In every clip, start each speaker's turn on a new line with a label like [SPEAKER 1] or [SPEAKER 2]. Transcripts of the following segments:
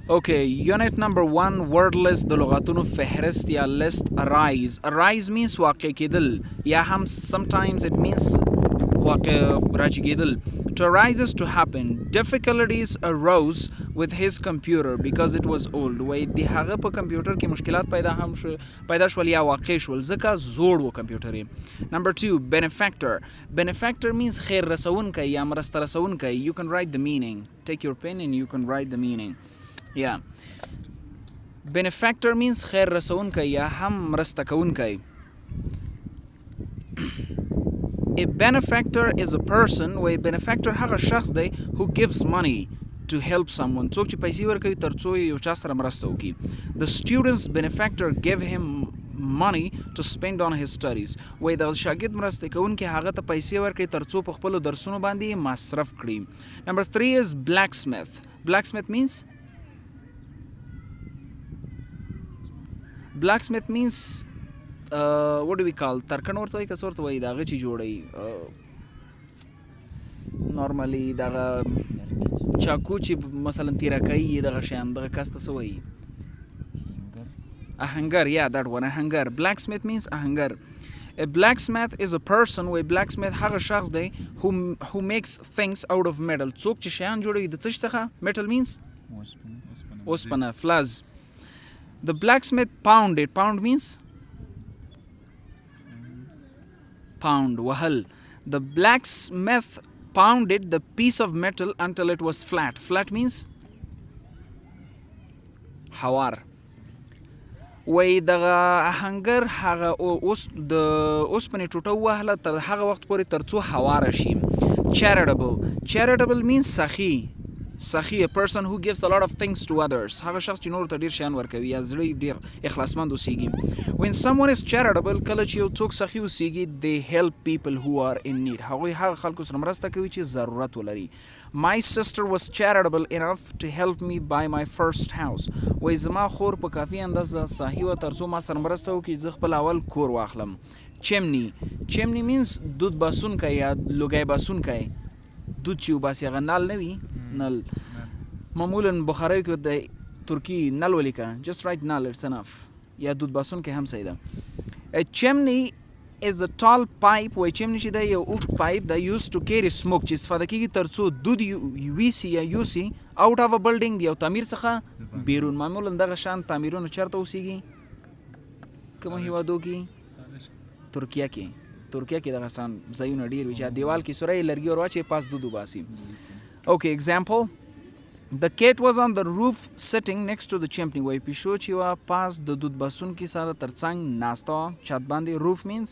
[SPEAKER 1] Okay, unit number 1 word list د لغاتونو فهرست یا list. Arise. Arise means واقع کېدل یا هم sometimes it means واقع راجع کېدل. To arise is to happen. Difficulties arose with his computer because it was old. وای د هغه په کمپیوټر کې مشکلات پیدا شول یا واقع شول ځکه زوړ و کمپیوټر یې. Number 2 benefactor. Benefactor means خیر رسونکی یا مرسته رسونکی. You can write the meaning. Take your pen and you can write the meaning. Yeah. Benefactor means خیر رسونکی یا هم مرسته کوونکی. A benefactor is a person where benefactor هغه شخص دی who gives money to help someone. څوک چې پیسې ورکوي ترڅو یو چا سره مرسته وکړي. The student's benefactor gave him money to spend on his studies. وای د شاګرد مرسته کوونکی هغه ته پیسې ورکړي ترڅو په خپلو درسونو باندې مصرف کړي. Number 3 is blacksmith. Blacksmith means what do we call ترکن ورته وایي کس ورته وایي د هغه چې جوړوي نارملی دغه چاکو چې مثلا تیره کوي دغه شیان دغه کس ته څه وایي آهنګر. Yeah, that one, آهنګر. Blacksmith means آهنګر. A blacksmith is a person where blacksmith هغه شخص دی who makes things out of metal. څوک چې شیان جوړوي د څه څخه. Metal means اوسپنه فلز. The blacksmith pounded. Pound means pound, wahal. The blacksmith pounded the piece of metal until it was flat. Flat means hawar. وای دغه آهنګر هغه اوس د اوسپنې ټوټه وهله تر هغه وخت پورې ترڅو هواره شي. Charitable means سخي. سخي, a person who gives a lot of things to others. هغه شخص چې نور ته ډیر شیان ورکوي یا زړه ډیر اخلاصمند اوسیږي. When someone is charitable, کله چې یو څوک سخي اوسیږي, they help people who are in need. هغوی هغه خلکو سره مرسته کوي چې ضرورت ولري. My sister was charitable enough to help me buy my first house. وای زما خور په کافي اندازه سخي وه ترڅو ما سره مرسته وکړي زه خپل اول کور واخلم. Chimney means دود باسونکی یا لوګی باسونکی. دود چې وباسي هغه نل نه وي نل. معمولا بخارۍ کې د ترکی نل ولیکه. Just write نل, it's enough. یا دود باسونکی هم صحیح ده. A chimney is a tall pipe. وای chimney چې ده یو اوږد پایپ ده used to carry smoke چې استفاده کېږي ترڅو دود ویسي یا یوسي out of a building د یو تعمیر څخه بیرون. معمولا دغه شان تعمیرونه چېرته اوسیږي کومو هېوادو کې؟ ترکیه کې دغه شان ځایونه ډېر وي چې دیوال کې سوری لرګي ور واچوي پاس دود وباسي. Okay, example. The cat was on the roof sitting next to the chimney. وای پیشو چې وه پاس د دود باسونکي سره ترڅنګ ناسته وه چت باندې. Roof means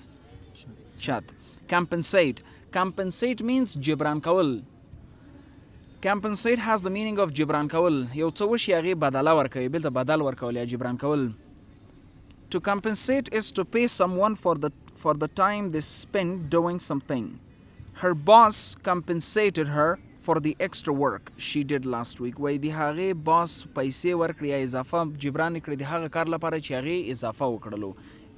[SPEAKER 1] چت. Compensate means جبران کول. Compensate has the meaning of جبران کول. یو څه وشي هغې بدله ورکوي, بلته بدل ورکول یا جبران کول. To compensate is to pay someone for the time they spend doing something. Her boss compensated her for the extra work she did last week. وای د هغې باس پیسې ورکړي یا اضافه جبران کړي د هغه کار لپاره چې هغې اضافه وکړلو.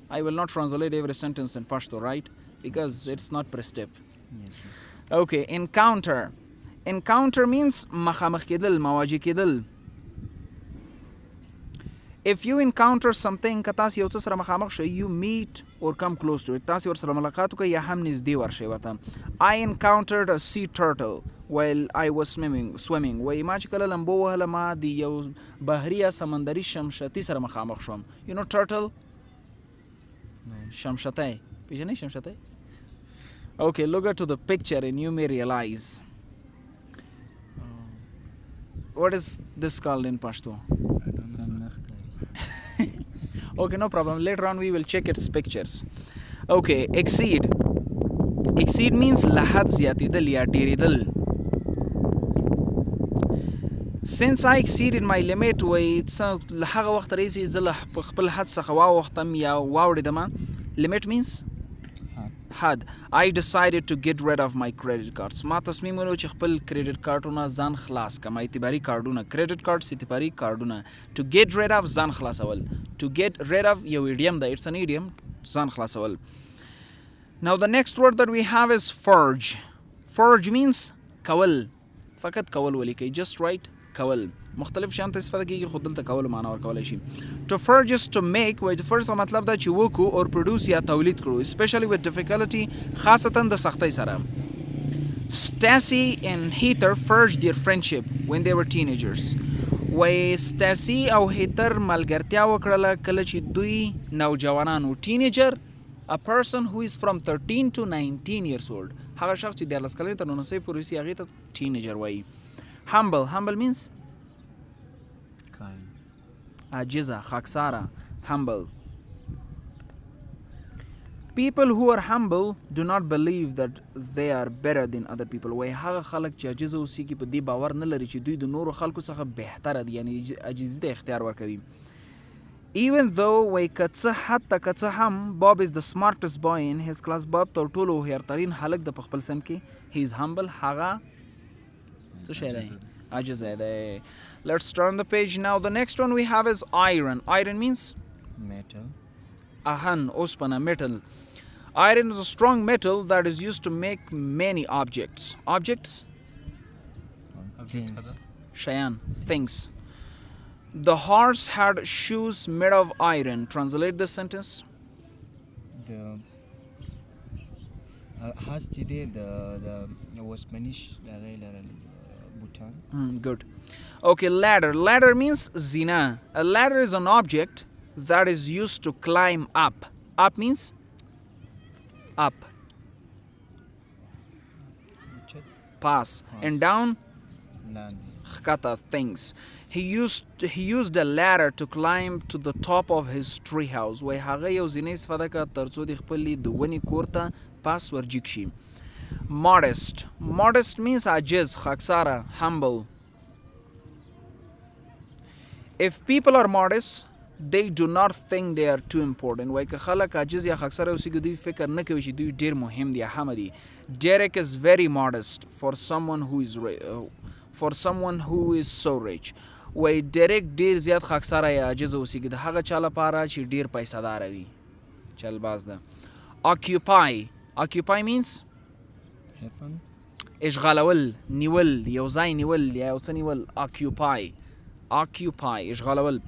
[SPEAKER 1] I will not translate every sentence in Pashto, right? Because it's not per step. Yes. Okay, encounter means مخامخ کېدل, مواجه کېدل. If you encounter something که تاسو یو څه سره مخامخ شئ, you meet or come close to it. تاسو ورسره ملاقات وکړئ یا هم نږدې ورشئ ورته. I encountered a sea turtle while I was swimming. وایي ما چې کله لمبو وهله ما د یو بحري یا سمندري شمشتي سره مخامخ شوم. You know turtle? شمشتی. پیژنئ شمشتی؟ Okay, look at to the picture and you may realize. What is this called in Pashto? I don't know. Okay, no problem. Later on we will check its pictures. Okay, exceed means لحد زیاتېدل یا ډېرېدل. Since I exceeded my limit, وایي څه له هغه وخته راهیسې زه له خپل حد څخه واوښتم یا واوړېدمه. Limit means حد. I decided to get rid of my credit cards. ما تصمیم ونیو چې خپل کریډټ کارتونه ځان خلاص کړم. اعتباري کارډونه. کریډټ کارډز اعتباري کارډونه. To get rid of ځان خلاصول. To get rid of یو idiom ده. It's an idiom. ځان خلاصول. Now the next word that we have is forge. Forge means کول. فقط کول ولیکئ. Just write کول. مختلف شیانو ته استفاده کیږي خو دلته کولو معنا ورکولی شي. To forge is to make وایي د فرج څخه مطلب دا چې وکړو or produce یا تولید کړو especially with difficulty خاصتا د سختۍ سره. Stacy and Heather forged their friendship when they were teenagers. وایي ستاسي او هیتر ملګرتیا وکړله کله چې دوی نوجوانان و. teenager a person who is from 13 to 19 years old. هغه شخص چې 14 کلنې تر 19 پورې وي هغې ته teenager وایي. humble means عاجزه خاکساره. humble. People who are humble do not believe that they are better than other people. وای هغه خلک چې عاجزه اوسېږي په دې باور نه لري چې دوی د نورو خلکو څخه بهتره دي یعنی عاجزي ته اختیار ورکوي. Even though وای که څه حتی که څه هم Bob is the smartest boy in his class Bob تر ټولو هوښیارترین هلک د په خپل صنف کې he is humble هغه څه شی دی عاجزه دی. Let's turn the page now. The next one we have is iron. Iron means
[SPEAKER 2] metal.
[SPEAKER 1] Ahan, ospana, metal. Iron is a strong metal that is used to make many objects. Objects? Shayan, things. The horse had shoes made of iron. Translate this sentence.
[SPEAKER 2] The has the was Spanish Bhutan.
[SPEAKER 1] Good. Okay, ladder. Ladder means zina. A ladder is an object that is used to climb up. Up means up. Pass. And down khata things. He used a ladder to climb to the top of his tree house. وای هغه یو زینې استفاده کړه ترڅو د خپل د ونې کور ته پاس ورجیک شي. Modest. Modest means عاجز خاکساره humble. If people are modest they do not think they are too important. وای که خلک عاجز یا خاکساره اوسېږي دوی فکر نه کوي چې دوی ډېر مهم دي یا اهمه دي. Derek is very modest for someone who is so rich. وای ډیرک ډیر زیات خاکساره یا عاجز اوسېږي د هغه چا لپاره چې ډیر پیسه داره وي. چلباز ده. Occupy means اشغالول نیول یو ځای نیول یا یو څه نیول. Occupy اشغالول.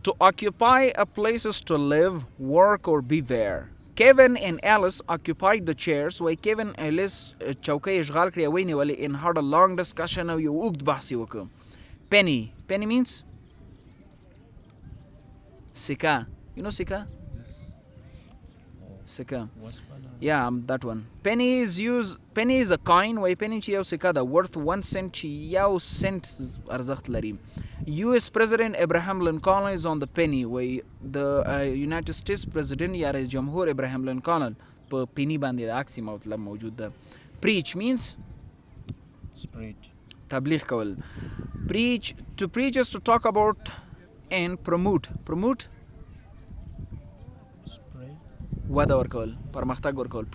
[SPEAKER 1] To occupy a place is to live, work or be there. Kevin and Alice occupied the chairs. وای Kevin Alice چوکۍ اشغال کړې وی نیولې and had a long discussion او یو اوږد بحث یې وکړ. Penny means sika. You know sika?
[SPEAKER 2] Yes.
[SPEAKER 1] Sika. Yeah, that one. Penny is a coin. Why penny چې یو سکه ده worth 1 cent چې یو cent ارزښت لري. US President Abraham Lincoln is on the penny. وای the United States President یا رئیس جمهور ابراهیم لینکولن په penny باندې د عکسي مطلب موجود ده. Preach means
[SPEAKER 2] spread.
[SPEAKER 1] تبلیغ کول. To preach is to talk about and promote.
[SPEAKER 2] Spread.
[SPEAKER 1] وده ورکول پرمختګ ورکول.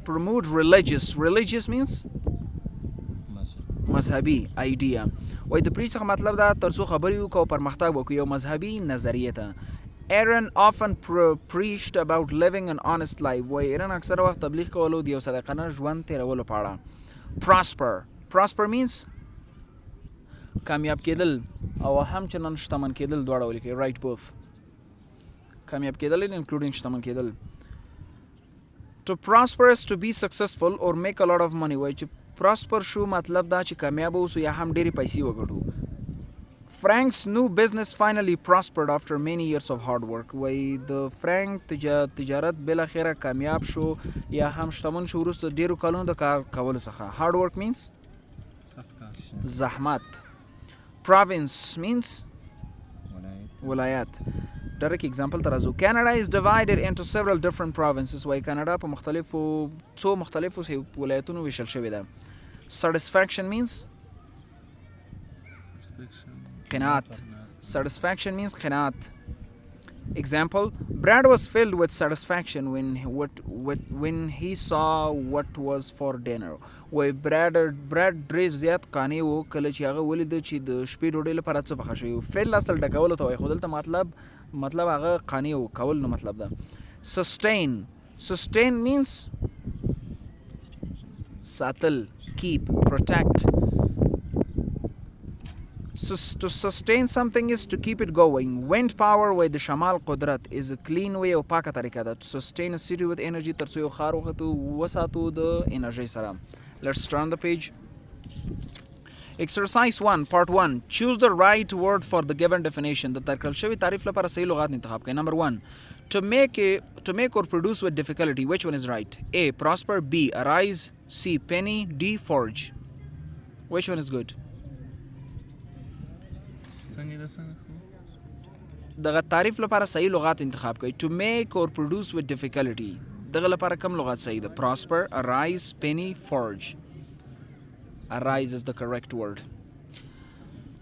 [SPEAKER 1] Promote religious means مذهبي idea. وای د preach څخه مطلب دا ترڅو خبرې وکړو پرمختګ وکړو یو مذهبي نظریه ته. Aaron often preached about living an honest life. وای ایران اکثر وخت تبلیغ کولو د یو صادقانه ژوند تیرولو په اړه. Prosper means کامیاب کېدل او همچنان شتمن کېدل دواړه ولیکئ. Write both. کامیاب کېدل including شتمن کېدل. To prosper is to be successful or make a lot of money. وای چې prosper شو مطلب دا چې کامیاب اوسو یا هم ډېرې پیسې وګټو. Frank's new business finally prospered after many years of hard work. وای د فرانک تجارت بل اخره کامیاب شو یا هم شتمن شو وروسته ډیرو کلونو د کار کولو څخه. Hard work means زحمت. Province means ولایت. Direct example ترازو. Canada is divided into several different provinces. وای کاناډا په مختلفو ولایتونو ویشل شوې ده. Satisfaction means قناعت. Satisfaction means قناعت. Example, Brad was filled with satisfaction when he saw what was for dinner. وای Brad ډېر زیات قانع و کله چې هغه ولیده چې د شپې ډوډۍ لپاره څه پخه شوي. fill اصل ډکولو ته وایي خو دلته مطلب هغه قانع و کول نو مطلب ده. Sustain means ساتل, keep, protect. To sustain something is to keep it going. Wind power with the shamal qudrat is a clean way او پاکه طریقه ده. To sustain a city with energy تر څو یو ښار وساتو د انرژۍ سره. Let's turn the page. Exercise 1 part 1. Choose the right word for the given definition. د درکړل شوی تعریف لپاره صحیح لغات انتخاب کړئ. Number 1. To make or produce with difficulty. Which one is right? A. Prosper. B. Arise. C. Penny. D. Forge. Which one is good? دغه تعریف لپاره صحیح لغات انتخاب کړئ. To make or produce with difficulty. دغه لپاره کم لغات صحیح ده. Prosper, arise, penny, forge. Arise is the correct word.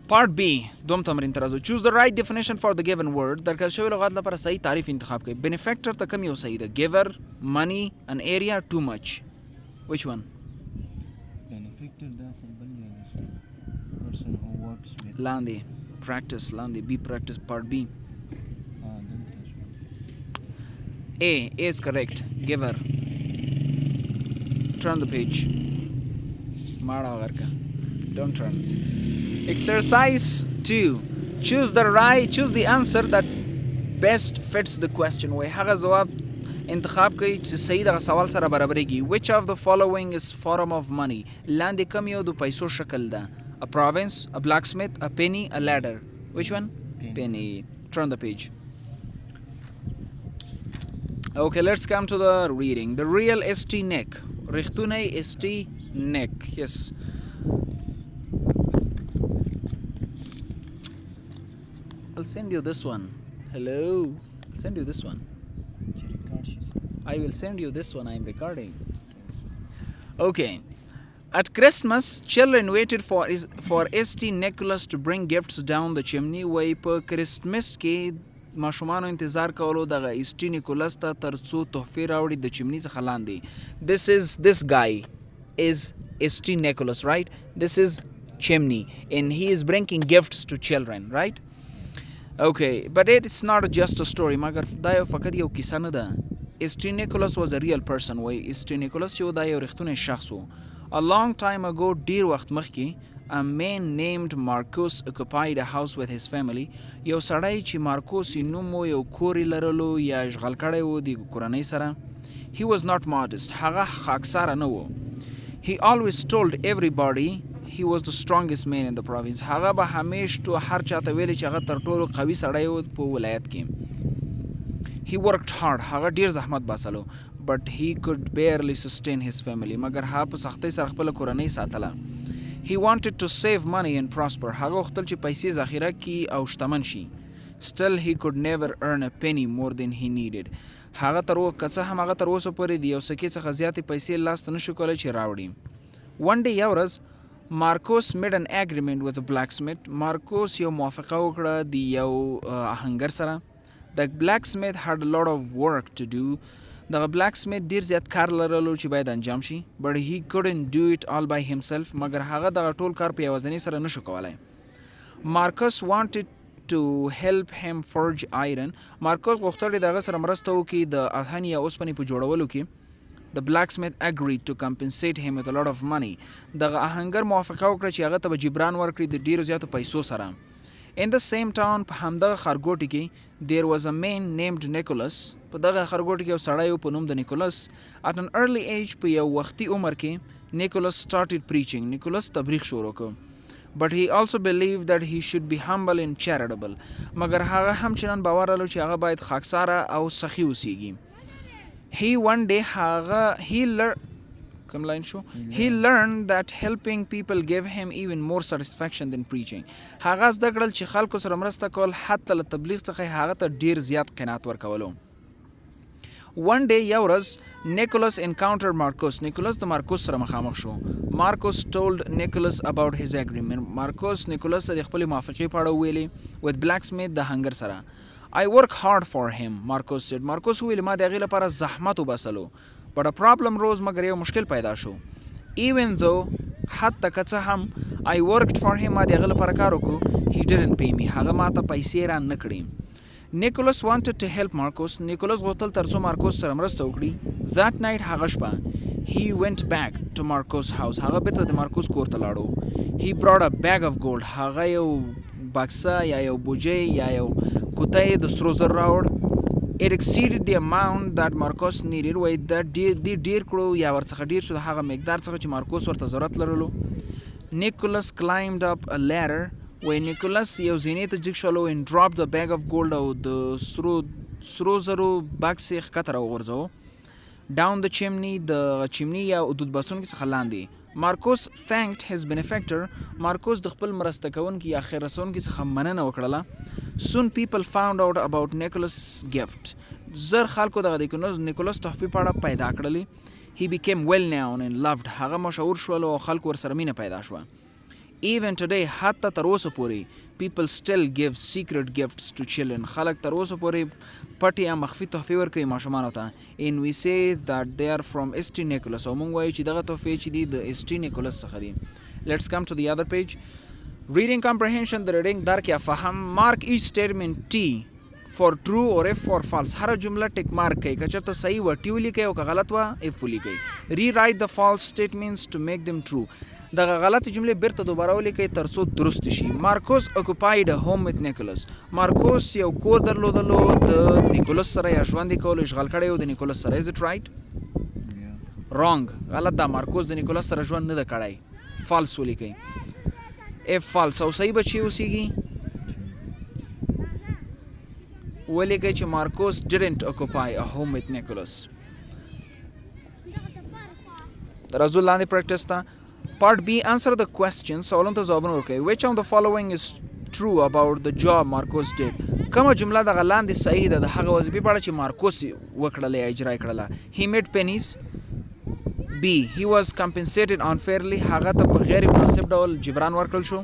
[SPEAKER 1] Part B. دوم تمرین ترازو. Choose the right definition for the given word. درکړل شوی لغات لپاره صحیح تعریف انتخاب کړئ. Benefactor ته کم یو صحیح ده. Giver, money, an area, too much. Which one?
[SPEAKER 2] Benefactor دا خو بل یعنی person who works with
[SPEAKER 1] لاندې practice لاندې B practice part B. A is correct. Giver. Turn the page. Mara garka. Don't turn. Exercise 2. Choose the answer that best fits the question. وای هغه جواب انتخاب کړئ چې صحیح دغه سوال سره برابرېږي. Which of the following is form of money? لاندې کوم یو د پیسو شکل ده. A province, a blacksmith, a penny, a ladder. Which one? Penny. Turn the page. Okay, let's come to the reading. The real ST neck. Richtune ST neck. Yes. I'll send you this one. Hello. I'll send you this one. I will send you this one. I am recording. Okay. At Christmas, children waited for St. Nicholas to bring gifts down the chimney. Way per Christmas کې ماشومانو انتظار کولو دغه ایسټي نیکولس ته تر څو تحفې راوړي د چمني څخه لاندې. This guy is St. Nicholas, right? This is chimney and he is bringing gifts to children, right? Okay, but it's not just a story. مگر دا یو فقط یو کیسه نه ده. St. Nicholas was a real person. وای St. Nicholas چې دا یو رښتونی شخص و. A long time ago, ډیر وخت مخکې, a man named Marcus occupied a house with his family. یو سړی چې مارکوس نوم و یو کور لرلو یا اشغال کړی و د کورنۍ سره. He was not modest. هغه خاکساره نه و. He always told everybody he was the strongest man in the province. هغه به همیش تو هر چاته ویلی چې هغه تر ټولو قوي سړی و په ولایت کې. He worked hard. هغه ډیر زحمت باسلو. But he could barely sustain his family. مگر هغه په سختۍ سره خپله کورنۍ ساتله. He wanted to save money and prosper. هغه غوښتل چې پیسې ذخیره کړي او شتمن شي. Still he could never earn a penny more than he needed. هغه که څه هم هغه تر اوسه پورې د یو سکې څخه زیاتې پیسې لاسته نشو کولی چې راوړي. One day یو ورځ Marcos made an agreement with a blacksmith. Marcos یو موافقه وکړه د یو آهنګر سره. The blacksmith had a lot of work to do. دغه blacksmith ډیر زیات کار لرلو چې باید انجام شي. But he couldn't do it all by himself. مگر هغه دغه ټول کار په یوازینۍ سره نشو کولی. Marcus wanted to help him forge iron. Marcus غوښتل دغه سره مرسته وکړي د آهن یا اوسپنې په جوړولو کې. The blacksmith agreed to compensate him with a lot of money. دغه آهنګر موافقه وکړه چې هغه ته به جبران ورکړي د ډیرو زیاتو پیسو سره. In the same town, په همدغه خرګوټي کې, there was a man named Nicholas. په دغه خرګوټي کې یو سړی و په نوم د نیکولس. At an early age, په یو وختي عمر کې, Nicholas started preaching. نیکولس تبلیغ شروع کړ. But he also believed that he should be humble and charitable. مگر هغه هم چنان باور لرلو چې هغه باید خاکساره او سخي اوسیږي. He learned that helping people gave him even more satisfaction than preaching. هغه زده کړل چې خلکو سره مرسته کول حتی له تبلیغ څخه هغه ته ډیر زیات قناعت ورکولو. One day یو ورځ Nicholas encountered Marcus. Nicholas د مارکوس سره مخامخ شو. Marcus told Nicholas about his agreement. Marcus Nicholas د خپل موافقې په اړه ویلي with blacksmith د هنګر سره. I work hard for him, Marcus said. Marcus ویل ما د هغې لپاره زحمت وباسلو. But a problem rose. مگر یو مشکل پیدا شو. Even though حتی که څه هم I worked for him ما د هغه لپاره کار وکړو, he didn't pay me. هغه ما ته پیسې را نه کړې. Nicholas wanted to help Marcus. Nicholas غوښتل تر څو مارکوس سره مرسته وکړي. That night هغه شپه He went back to Marcos house. هغه بیرته د مارکوس کور ته لاړو. He brought a bag of gold. هغه یو بکسه یا یو بوجۍ یا یو کوتۍ د سرو زر راوړ. It exceeded the amount that Marcos needed. وایي دا ډیر کړو یا ورڅخه ډیر شو د هغه مقدار څخه چې مارکوس ورته ضرورت لرلو. Nicholas climbed up a ladder. وایي نیکولس یو زینې ته جګ شولو and dropped the bag of gold او د سرو زرو بکس یې ښکته راوغورځوو. Down the chimney, د چمنی یا دود بستونکي څخه لاندې. مارکوس thanked his benefactor. مارکوس د خپل مرسته کوونکي یا خیر رسونکي څخه مننه وکړله. Soon people found out about Nicholas' gift. زر خلکو دغه د نیکولس تحفې په اړه پیدا کړلې. He became well known and loved. هغه مشهور شول او خلکو ورسره مینه پیدا شوه. Even today, حتی تر اوسه پورې people still give secret gifts to children. خلک تر اوسه پورې پټ یا مخفي تحفې ورکوي ماشومانو ته. And we say that they are from St. Nicholas. او موږ وایو چې دغه تحفې چې دي د St. Nicholas څخه دي. Let's come to the other page. Reading comprehension, the reading درک یا فهم. Mark each statement T for true or F for false. هر جمله ټیک مارک کوي. که چېرته صحیح وه ټي ولیکئ او که غلط وه F ولیکئ. Rewrite the false statements to make them true. دغه غلطی جملې بیرته دوباره ولیکئ تر څو درست شي. مارکوس occupied a home with Nicholas. مارکوس یو کور درلودلو د نیکولس سره یا ژوند یې کولو اشغال کړی و د نیکولس سره. Is it right? Wrong. غلط ده. مارکوس د نیکولس سره ژوند نه ده کړی. فالس ولیکئ. F false. او صحیح به چی اوسیږي؟ ولیکئ چې مارکوس didn't occupy a home with Nicholas. راځو لاندې پریکټس ته. Part B, answer the question. سوالونو ته ځوابونه ورکوئ. Which of the following is true about the job Marcos did? کومه جمله دغه لاندې صحیح ده د هغه وظیفې په اړه چې مارکوس وکړله یا اجرا یې کړله. He made pennies. B, he was compensated unfairly. هغه ته په غیر مناسب ډول جبران ورکړل شو.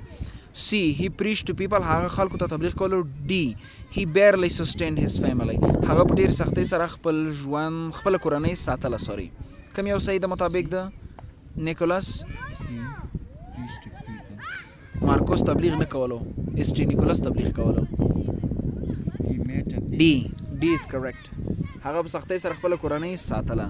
[SPEAKER 1] C, he preached to people. هغه خلکو ته تبلیغ کولو. D, he barely sustained his family. هغه په ډیر سختۍ سره خپل کورنۍ ساتله. سوري کوم یو صحیح ده مطابق ده؟ نیکولس مارکوس تبلیغ نه کولو. اسټي نیکولس تبلیغ کولو. D is correct. هغه په سختۍ سره خپل کورنۍ ساتله.